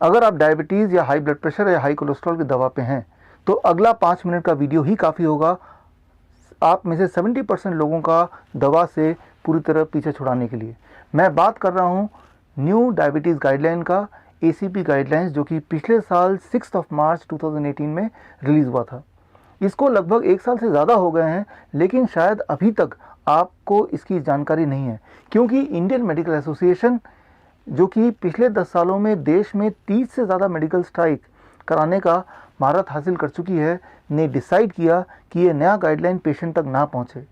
अगर आप डायबिटीज़ या हाई ब्लड प्रेशर या हाई कोलेस्ट्रॉल की दवा पे हैं तो अगला 5 मिनट का वीडियो ही काफ़ी होगा आप में से 70% लोगों का दवा से पूरी तरह पीछे छुड़ाने के लिए। मैं बात कर रहा हूँ न्यू डायबिटीज़ गाइडलाइन का, ACP गाइडलाइंस, जो कि पिछले साल 6 मार्च 2018 में रिलीज़ हुआ था। इसको लगभग 1 साल से ज़्यादा हो गए हैं, लेकिन शायद अभी तक आपको इसकी जानकारी नहीं है, क्योंकि इंडियन मेडिकल एसोसिएशन, जो कि पिछले 10 सालों में देश में 30 से ज़्यादा मेडिकल स्ट्राइक कराने का महारत हासिल कर चुकी है, ने डिसाइड किया कि ये नया गाइडलाइन पेशेंट तक ना पहुंचे।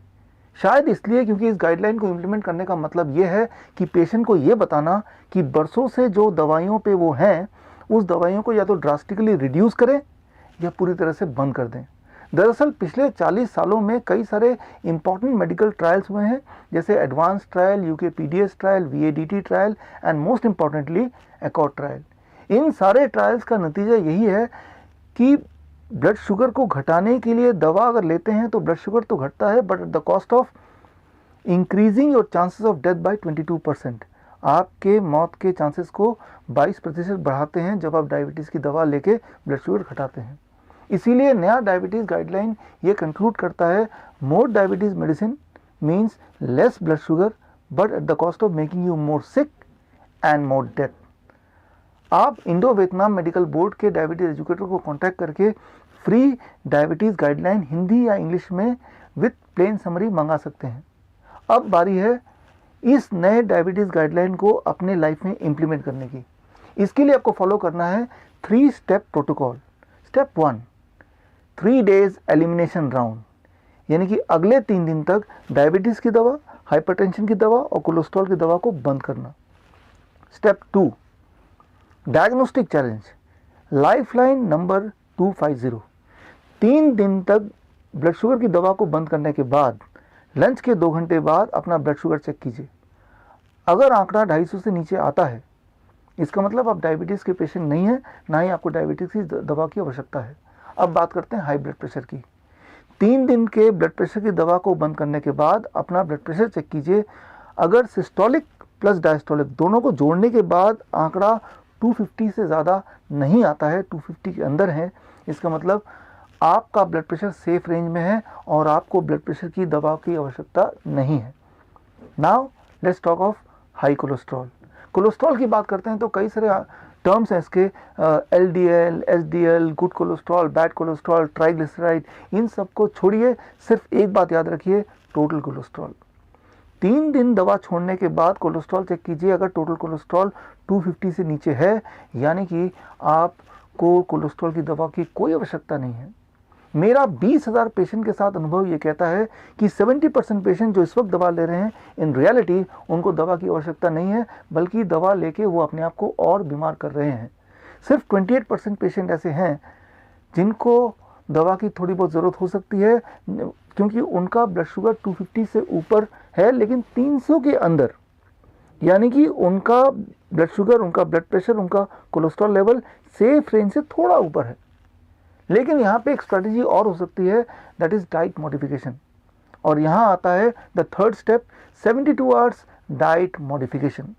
शायद इसलिए क्योंकि इस गाइडलाइन को इम्प्लीमेंट करने का मतलब ये है कि पेशेंट को ये बताना कि बरसों से जो दवाइयों पे वो हैं, उस दवाइयों को या तो ड्रास्टिकली रिड्यूस करें या पूरी तरह से बंद कर दें। दरअसल पिछले 40 सालों में कई सारे इंपॉर्टेंट मेडिकल ट्रायल्स हुए हैं, जैसे advance trial, UKPDS trial, VADT trial and most importantly accord trial. इन सारे ट्रायल्स का नतीजा यही है कि ब्लड शुगर को घटाने के लिए दवा अगर लेते हैं तो ब्लड शुगर तो घटता है, but at the cost of increasing your chances of death by 22%। आपके मौत के चांसेस को 22% बढ़ाते हैं जब आप डायबिटीज़ की दवा लेके ब्लड शुगर घटाते हैं। इसीलिए नया डायबिटीज़ गाइडलाइन ये कंक्लूड करता है, more diabetes medicine means less blood sugar but at the cost of making you more sick and more death. आप इंडो वियतनाम मेडिकल बोर्ड के डायबिटीज़ एजुकेटर को कांटेक्ट करके फ्री डायबिटीज़ गाइडलाइन हिंदी या English में with plane summary मंगा सकते हैं। अब बारी है इस नए डायबिटीज़ गाइडलाइन को अपने लाइफ में इम्प्लीमेंट करने की। इसके लिए आपको फॉलो करना है 3 step protocol. Step 1, 3 days elimination round, यानी कि अगले 3 दिन तक डायबिटीज़ की दवा, हाइपरटेंशन की दवा और कोलेस्ट्रॉल की दवा को बंद करना। Step 2, diagnostic challenge, lifeline number 250। 3 दिन तक ब्लड शुगर की दवा को बंद करने के बाद लंच के 2 घंटे बाद अपना ब्लड शुगर चेक कीजिए। अगर आंकड़ा 250 से नीचे आता है, इसका मतलब आप डायबिटीज़ के पेशेंट नहीं हैं, ना ही आपको डायबिटीज़ की दवा की आवश्यकता है। अब बात करते हैं हाई ब्लड प्रेशर की। 3 दिन के ब्लड प्रेशर की दवा को बंद करने के बाद अपना ब्लड प्रेशर चेक कीजिए। अगर सिस्टोलिक प्लस डायस्टोलिक दोनों को जोड़ने के बाद आंकड़ा 250 से ज़्यादा नहीं आता है, 250 के अंदर है, इसका मतलब आपका ब्लड प्रेशर सेफ रेंज में है और आपको ब्लड प्रेशर की दवा की आवश्यकता नहीं है। Now let's talk of high cholesterol. Cholesterol की बात करते हैं तो कई सारे टर्म्स हैं इसके, LDL, SDL, good cholesterol, bad cholesterol, triglyceride. इन सब को छोड़िए, सिर्फ एक बात याद रखिए, टोटल कोलेस्ट्रॉल। 3 दिन दवा छोड़ने के बाद कोलेस्ट्रॉल चेक कीजिए। अगर टोटल कोलेस्ट्रॉल 250 से नीचे है, यानी कि आपको कोलेस्ट्रॉल की दवा की कोई आवश्यकता नहीं है। मेरा 20,000 पेशेंट के साथ अनुभव ये कहता है कि 70% पेशेंट जो इस वक्त दवा ले रहे हैं, इन रियलिटी उनको दवा की आवश्यकता नहीं है, बल्कि दवा लेके वो अपने आप को और बीमार कर रहे हैं। सिर्फ 28% पेशेंट ऐसे हैं जिनको दवा की थोड़ी बहुत ज़रूरत हो सकती है, क्योंकि उनका ब्लड शुगर 250 से ऊपर है लेकिन 300 के अंदर, यानी कि उनका ब्लड शुगर, उनका ब्लड प्रेशर, उनका कोलेस्ट्रॉल लेवल सेफ रेंज से थोड़ा ऊपर है। लेकिन यहाँ पे एक स्ट्रेटजी और हो सकती है, दैट इज डाइट मॉडिफिकेशन। और यहाँ आता है the third step, 72 hours diet modification.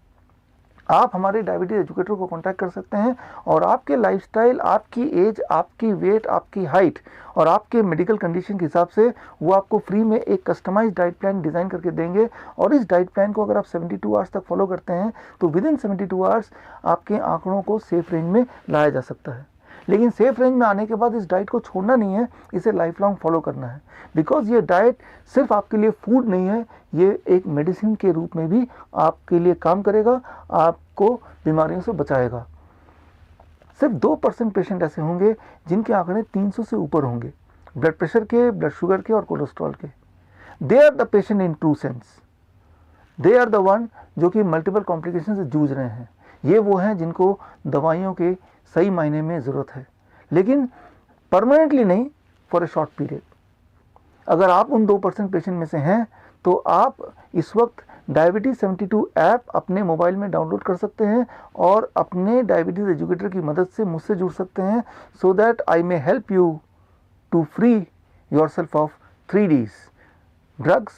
आप हमारे डायबिटीज एजुकेटर को कांटेक्ट कर सकते हैं और आपके लाइफस्टाइल, आपकी एज, आपकी वेट, आपकी हाइट और आपके मेडिकल कंडीशन के हिसाब से वो आपको फ्री में एक कस्टमाइज्ड डाइट प्लान डिज़ाइन करके देंगे। और इस डाइट प्लान को अगर आप 72 आवर्स तक फॉलो करते हैं तो विद इन 72 आवर्स आपके आंकड़ों को सेफ रेंज में लाया जा सकता है। लेकिन सेफ रेंज में आने के बाद इस डाइट को छोड़ना नहीं है, इसे लाइफ लॉन्ग फॉलो करना है। बिकॉज ये डाइट सिर्फ आपके लिए फूड नहीं है, ये एक मेडिसिन के रूप में भी आपके लिए काम करेगा, आपको बीमारियों से बचाएगा। सिर्फ 2% पेशेंट ऐसे होंगे जिनके आंकड़े 300 से ऊपर होंगे, ब्लड प्रेशर के, ब्लड शुगर के और कोलेस्ट्रॉल के। They are the patient in true sense, they are the one जो कि मल्टीपल कॉम्प्लिकेशन से जूझ रहे हैं। ये वो हैं जिनको दवाइयों के सही मायने में ज़रूरत है, लेकिन परमानेंटली नहीं, फॉर ए शॉर्ट पीरियड। अगर आप उन 2% पेशेंट में से हैं तो आप इस वक्त डायबिटीज़ 72 ऐप अपने मोबाइल में डाउनलोड कर सकते हैं और अपने डायबिटीज़ एजुकेटर की मदद से मुझसे जुड़ सकते हैं, so that I may help you to free yourself of 3 Ds, drugs,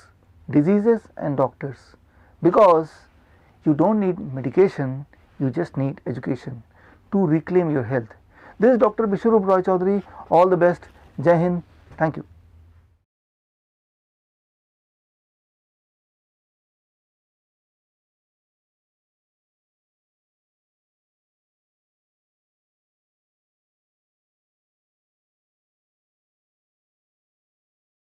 diseases and doctors, because you don't need medication, you just need education. to reclaim your health. This is Dr. Bishwarup Roy Chaudhary. All the best. Jai Hind. Thank you.